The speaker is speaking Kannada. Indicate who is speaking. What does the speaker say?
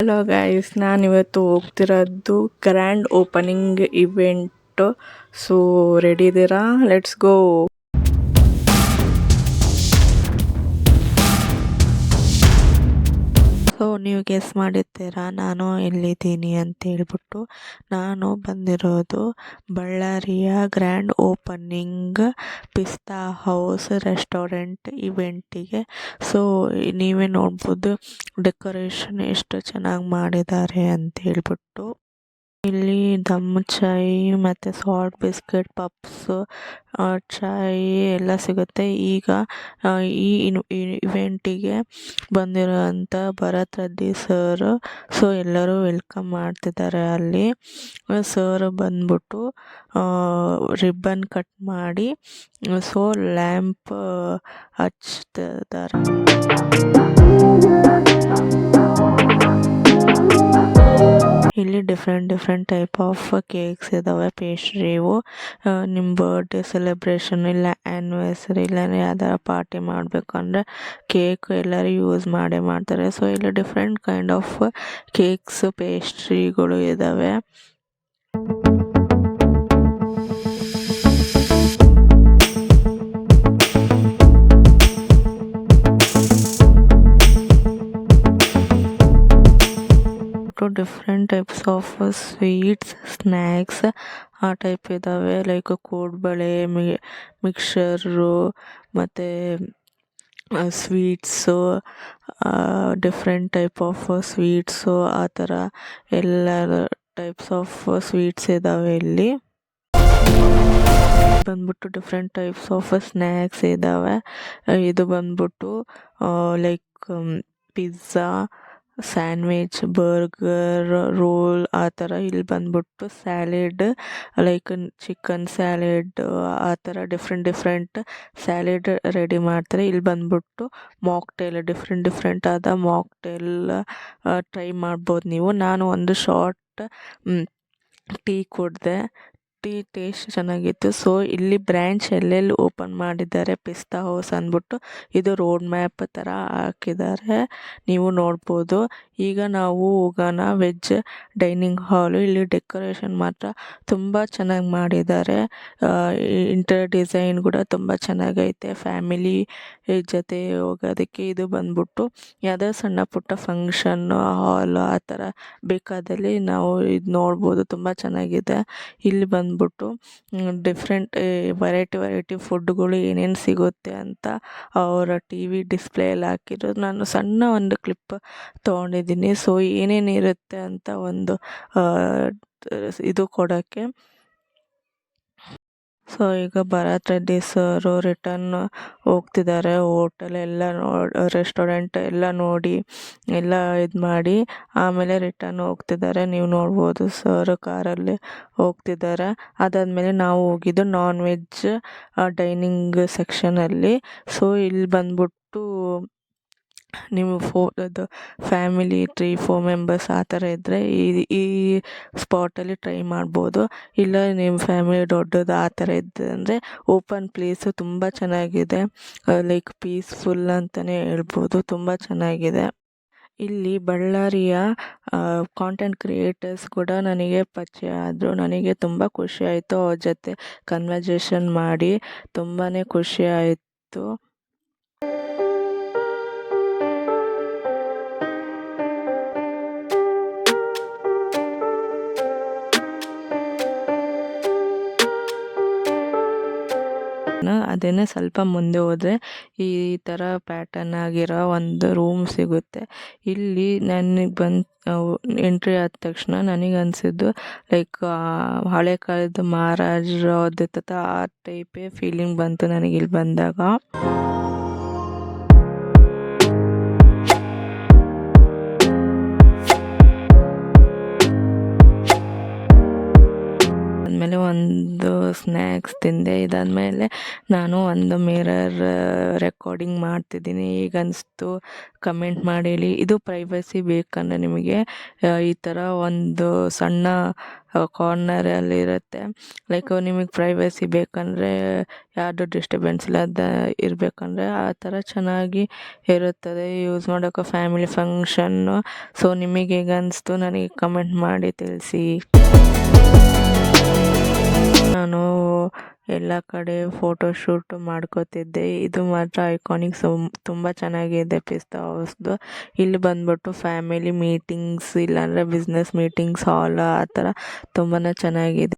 Speaker 1: ಹಲೋ ಗೈಸ್, ನಾನಿವತ್ತು ಹೋಗ್ತಿರೋದು grand opening event. So ready ಇದ್ದೀರಾ? Let's go. ಸೊ ನೀವು ಗೆಸ್ ಮಾಡಿರ್ತೀರಾ ನಾನು ಎಲ್ಲಿದ್ದೀನಿ ಅಂತ ಹೇಳ್ಬಿಟ್ಟು. ನಾನು ಬಂದಿರೋದು ಬಳ್ಳಾರಿಯ grand opening Pista House restaurant ಇವೆಂಟಿಗೆ. ಸೊ ನೀವೇ ನೋಡ್ಬೋದು ಡೆಕೋರೇಷನ್ ಎಷ್ಟು ಚೆನ್ನಾಗಿ ಮಾಡಿದ್ದಾರೆ ಅಂತ ಹೇಳ್ಬಿಟ್ಟು. ಇಲ್ಲಿ ದಮ್ ಚಾಯ್ ಮತ್ತು ಸಾಲ್ಟ್ ಬಿಸ್ಕೆಟ್, ಪಪ್ಸ್, ಚಾಯ್ ಎಲ್ಲ ಸಿಗುತ್ತೆ. ಈಗ ಈ ಇವೆಂಟಿಗೆ ಬಂದಿರೋಂಥ ಭರತ್ ರೆಡ್ಡಿ ಸರ್. ಸೊ ಎಲ್ಲರೂ ವೆಲ್ಕಮ್ ಮಾಡ್ತಿದ್ದಾರೆ. ಅಲ್ಲಿ ಸರ್ ಬಂದ್ಬಿಟ್ಟು ರಿಬ್ಬನ್ ಕಟ್ ಮಾಡಿ ಸೊ ಲ್ಯಾಂಪ್ ಹಚ್ತಿದ್ದಾರೆ. ಇಲ್ಲಿ ಡಿಫ್ರೆಂಟ್ ಟೈಪ್ ಆಫ್ ಕೇಕ್ಸ್ ಇದ್ದಾವೆ, ಪೇಸ್ಟ್ರಿವು. ನಿಮ್ಮ ಬರ್ಡೇ ಸೆಲೆಬ್ರೇಷನ್ ಇಲ್ಲ ಆ್ಯನಿವರ್ಸರಿ ಇಲ್ಲ ಯಾವ್ದಾರ ಪಾರ್ಟಿ ಮಾಡಬೇಕಂದ್ರೆ ಕೇಕ್ ಎಲ್ಲರೂ ಯೂಸ್ ಮಾಡ್ತಾರೆ. ಸೊ ಇಲ್ಲಿ ಡಿಫ್ರೆಂಟ್ ಕೈಂಡ್ ಆಫ್ ಕೇಕ್ಸ್, ಪೇಸ್ಟ್ರಿಗಳು ಇದ್ದಾವೆ. Different types of sweets, snacks ಆ ಟೈಪ್ ಇದ್ದಾವೆ. ಲೈಕ್ ಕೋಡ್ಬಳೆ, ಮಿಕ್ಸರು ಮತ್ತು sweets, different type of sweets, ಆ ಥರ ಎಲ್ಲ ಟೈಪ್ಸ್ ಆಫ್ ಸ್ವೀಟ್ಸ್ ಇದ್ದಾವೆ. ಇಲ್ಲಿ ಬಂದ್ಬಿಟ್ಟು ಡಿಫ್ರೆಂಟ್ ಟೈಪ್ಸ್ ಆಫ್ ಸ್ನ್ಯಾಕ್ಸ್ ಇದ್ದಾವೆ. ಇದು ಬಂದ್ಬಿಟ್ಟು like pizza, sandwich, burger, roll ಆ ಥರ. ಇಲ್ಲಿ ಬಂದ್ಬಿಟ್ಟು ಸ್ಯಾಲೆಡ್, ಲೈಕ್ ಚಿಕನ್ ಸ್ಯಾಲೆಡ್ ಆ ಥರ ಡಿಫ್ರೆಂಟ್ ಸ್ಯಾಲೆಡ್ ರೆಡಿ ಮಾಡ್ತಾರೆ. ಇಲ್ಲಿ ಬಂದ್ಬಿಟ್ಟು ಮಾಕ್ಟೇಲ್, ಡಿಫ್ರೆಂಟ್ ಆದ ಮಾಕ್ಟೇಲ್ ಟ್ರೈ ಮಾಡ್ಬೋದು ನೀವು. ನಾನು ಒಂದು ಶಾರ್ಟ್ ಟೀ ಕುಡಿದೆ. ಟೀ ಟೇಸ್ಟ್ ಚೆನ್ನಾಗಿತ್ತು. ಸೊ ಇಲ್ಲಿ ಬ್ರ್ಯಾಂಚ್ ಎಲ್ಲೆಲ್ಲಿ ಓಪನ್ ಮಾಡಿದ್ದಾರೆ ಪಿಸ್ತಾ ಹೌಸ್ ಅಂದ್ಬಿಟ್ಟು ಇದು ರೋಡ್ ಮ್ಯಾಪ್ ಥರ ಹಾಕಿದ್ದಾರೆ, ನೀವು ನೋಡ್ಬೋದು. ಈಗ ನಾವು ಹೋಗೋಣ ವೆಜ್ ಡೈನಿಂಗ್ ಹಾಲು. ಇಲ್ಲಿ ಡೆಕೋರೇಷನ್ ಮಾತ್ರ ತುಂಬ ಚೆನ್ನಾಗಿ ಮಾಡಿದ್ದಾರೆ. ಇಂಟರ್ ಡಿಸೈನ್ ಕೂಡ ತುಂಬ ಚೆನ್ನಾಗೈತೆ. ಫ್ಯಾಮಿಲಿ ಜೊತೆ ಹೋಗೋದಕ್ಕೆ ಇದು ಬಂದ್ಬಿಟ್ಟು ಯಾವುದೋ ಸಣ್ಣ ಪುಟ್ಟ ಫಂಕ್ಷನ್ ಹಾಲ್ ಆ ಥರ ಬೇಕಾದಲ್ಲಿ ನಾವು ಇದು ನೋಡ್ಬೋದು. ತುಂಬ ಚೆನ್ನಾಗಿದೆ. ಇಲ್ಲಿ ಬಂದ್ಬಿಟ್ಟು ಡಿಫ್ರೆಂಟ್ ವೆರೈಟಿ ಫುಡ್ಗಳು ಏನೇನು ಸಿಗುತ್ತೆ ಅಂತ ಅವರ ಟಿ ವಿ ಡಿಸ್ಪ್ಲೇಯಲ್ಲಿ ಹಾಕಿರೋದು ನಾನು ಸಣ್ಣ ಒಂದು ಕ್ಲಿಪ್ ತೊಗೊಂಡಿದ್ದೀನಿ. ಸೊ ಏನೇನಿರುತ್ತೆ ಅಂತ ಒಂದು ಇದು ಕೊಡೋಕ್ಕೆ. ಸೊ ಈಗ ಭರತ್ ರೆಡ್ಡಿ ಸರು ರಿಟರ್ನ್ ಹೋಗ್ತಿದ್ದಾರೆ. ಹೋಟೆಲ್ ಎಲ್ಲ ರೆಸ್ಟೋರೆಂಟ್ ಎಲ್ಲ ನೋಡಿ ಎಲ್ಲ ಇದು ಮಾಡಿ ಆಮೇಲೆ ರಿಟರ್ನ್ ಹೋಗ್ತಿದ್ದಾರೆ. ನೀವು ನೋಡ್ಬೋದು ಸರ್ ಕಾರಲ್ಲಿ ಹೋಗ್ತಿದ್ದಾರೆ. ಅದಾದಮೇಲೆ ನಾವು ಹೋಗಿದ್ದು ನಾನ್ ವೆಜ್ ಡೈನಿಂಗ್ ಸೆಕ್ಷನಲ್ಲಿ. ಸೊ ಇಲ್ಲಿ ಬಂದ್ಬಿಟ್ಟು ನೀವು ಅದು ಫ್ಯಾಮಿಲಿ 3-4 ಮೆಂಬರ್ಸ್ ಆ ಥರ ಇದ್ದರೆ ಈ ಸ್ಪಾಟಲ್ಲಿ ಟ್ರೈ ಮಾಡ್ಬೋದು. ಇಲ್ಲ ನಿಮ್ಮ ಫ್ಯಾಮಿಲಿ ದೊಡ್ಡದು ಆ ಥರ ಇದ್ದರೆ ಅಂದರೆ ಓಪನ್ ಪ್ಲೇಸು ತುಂಬ ಚೆನ್ನಾಗಿದೆ. ಲೈಕ್ ಪೀಸ್ಫುಲ್ ಅಂತಲೇ ಹೇಳ್ಬೋದು, ತುಂಬ ಚೆನ್ನಾಗಿದೆ. ಇಲ್ಲಿ ಬಳ್ಳಾರಿಯ ಕಾಂಟೆಂಟ್ ಕ್ರಿಯೇಟರ್ಸ್ ಕೂಡ ನನಗೆ ಪರಿಚಯ ಆದರು. ನನಗೆ ತುಂಬ ಖುಷಿ ಆಯಿತು. ಅವ್ರ ಜೊತೆ ಕನ್ವರ್ಜೇಷನ್ ಮಾಡಿ ತುಂಬಾ ಖುಷಿ ಆಯಿತು. ಅದೇನೇ ಸ್ವಲ್ಪ ಮುಂದೆ ಹೋದರೆ ಈ ಥರ ಪ್ಯಾಟರ್ನ್ ಆಗಿರೋ ಒಂದು ರೂಮ್ ಸಿಗುತ್ತೆ. ಇಲ್ಲಿ ನನಗೆ ಎಂಟ್ರಿ ಆದ ತಕ್ಷಣ ನನಗೆ ಅನಿಸಿದ್ದು ಲೈಕ್ ಹಳೆ ಕಾಲದ ಮಹಾರಾಜರು ಆ ಟೈಪೇ ಫೀಲಿಂಗ್ ಬಂತು ನನಗೆ ಇಲ್ಲಿ ಬಂದಾಗ. ಆಮೇಲೆ ಒಂದು ಸ್ನ್ಯಾಕ್ಸ್ ತಿಂದೆ. ಇದಾದಮೇಲೆ ನಾನು ಒಂದು ಮಿರರ್ ರೆಕಾರ್ಡಿಂಗ್ ಮಾಡ್ತಿದ್ದೀನಿ. ಈಗ ಅನಿಸ್ತು ಕಮೆಂಟ್ ಮಾಡಿ ಹೇಳಿ. ಇದು ಪ್ರೈವಸಿ ಬೇಕಂದರೆ ನಿಮಗೆ ಈ ಥರ ಒಂದು ಸಣ್ಣ ಕಾರ್ನರಲ್ಲಿರುತ್ತೆ. ಲೈಕ್ ನಿಮಗೆ ಪ್ರೈವಸಿ ಬೇಕಂದರೆ ಯಾರ್ದು ಡಿಸ್ಟರ್ಬೆನ್ಸ್ ಇಲ್ಲದ ಇರಬೇಕಂದ್ರೆ ಆ ಥರ ಚೆನ್ನಾಗಿ ಇರುತ್ತದೆ ಯೂಸ್ ಮಾಡೋಕೆ ಫ್ಯಾಮಿಲಿ ಫಂಕ್ಷನ್ನು. ಸೊ ನಿಮಗೆ ಹೇಗೆ ಅನಿಸ್ತು ನನಗೆ ಕಮೆಂಟ್ ಮಾಡಿ ತಿಳಿಸಿ. ನಾನು ಎಲ್ಲ ಕಡೆ ಫೋಟೋಶೂಟ್ ಮಾಡ್ಕೋತಿದ್ದೆ. ಇದು ಮಾತ್ರ ಐಕಾನಿಕ್ ತುಂಬ ಚೆನ್ನಾಗಿದೆ ಪಿಸ್ತಾ ಹೌಸ್ದು. ಇಲ್ಲಿ ಬಂದ್ಬಿಟ್ಟು ಫ್ಯಾಮಿಲಿ ಮೀಟಿಂಗ್ಸ್ ಇಲ್ಲಾಂದರೆ ಬಿಸ್ನೆಸ್ ಮೀಟಿಂಗ್ಸ್ ಹಾಲ್ ಆ ಥರ ತುಂಬಾ ಚೆನ್ನಾಗಿದೆ.